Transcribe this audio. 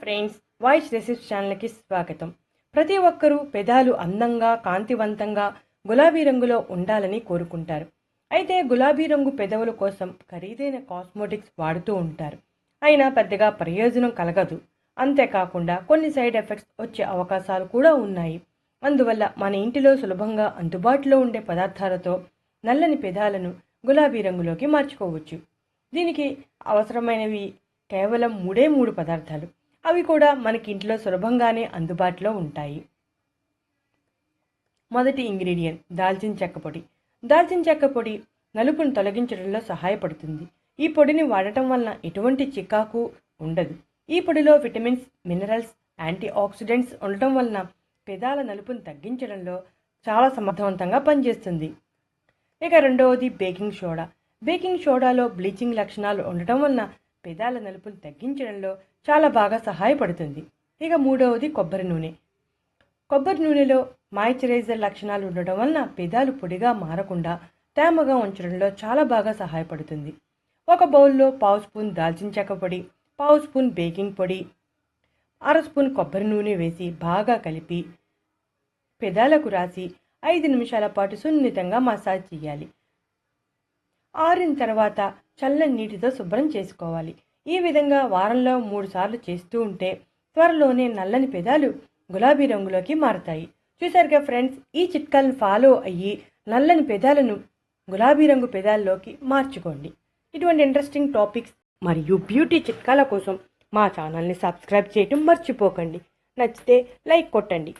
Friends, voice recipes ఛానల్కి స్వాగతం. ప్రతి ఒక్కరూ పెదాలు అందంగా కాంతివంతంగా గులాబీ రంగులో ఉండాలని కోరుకుంటారు. అయితే గులాబీ రంగు పెదవుల కోసం ఖరీదైన కాస్మోటిక్స్ వాడుతూ ఉంటారు. అయినా పెద్దగా ప్రయోజనం కలగదు. అంతేకాకుండా కొన్ని సైడ్ ఎఫెక్ట్స్ వచ్చే అవకాశాలు కూడా ఉన్నాయి. అందువల్ల మన ఇంటిలో సులభంగా అందుబాటులో ఉండే పదార్థాలతో నల్లని పెదాలను గులాబీ రంగులోకి మార్చుకోవచ్చు. దీనికి అవసరమైనవి కేవలం మూడు పదార్థాలు. అవి కూడా మనకి ఇంట్లో సులభంగానే అందుబాటులో ఉంటాయి. మొదటి ఇంగ్రీడియంట్ దాల్చిన చెక్క పొడి. దాల్చిన చెక్క పొడి నలుపును తొలగించడంలో సహాయపడుతుంది. ఈ పొడిని వాడటం వలన ఎటువంటి చికాకు ఉండదు. ఈ పొడిలో విటమిన్స్, మినరల్స్, యాంటీ ఆక్సిడెంట్స్ ఉండటం వలన పెదాల నలుపును తగ్గించడంలో చాలా సమర్థవంతంగా పనిచేస్తుంది. ఇక రెండవది బేకింగ్ సోడా. బేకింగ్ సోడాలో బ్లీచింగ్ లక్షణాలు ఉండటం వలన పెదాల నలుపును తగ్గించడంలో చాలా బాగా సహాయపడుతుంది. ఇక మూడవది కొబ్బరి నూనె. కొబ్బరి నూనెలో మాయిశ్చరైజర్ లక్షణాలు ఉండటం వలన పెదాలు పొడిగా మారకుండా తేమగా ఉంచడంలో చాలా బాగా సహాయపడుతుంది. ఒక బౌల్లో 1/2 స్పూన్ దాల్చిన చెక్క పొడి, 1/2 స్పూన్ బేకింగ్ పొడి, 1/2 స్పూన్ కొబ్బరి నూనె వేసి బాగా కలిపి పెదాలకు రాసి 5 నిమిషాల పాటు సున్నితంగా మసాజ్ చేయాలి. ఆరిన తర్వాత చల్లని నీటితో శుభ్రం చేసుకోవాలి. ఈ విధంగా వారంలో 3 సార్లు చేస్తూ ఉంటే త్వరలోనే నల్లని పెదాలు గులాబీ రంగులోకి మారతాయి. చూసారుగా ఫ్రెండ్స్, ఈ చిట్కాలను ఫాలో అయ్యి నల్లని పెదాలను గులాబీ రంగు పెదాల్లోకి మార్చుకోండి. ఇటువంటి ఇంట్రెస్టింగ్ టాపిక్స్ మరియు బ్యూటీ చిట్కాల కోసం మా ఛానల్ని సబ్స్క్రైబ్ చేయటం మర్చిపోకండి. నచ్చితే లైక్ కొట్టండి.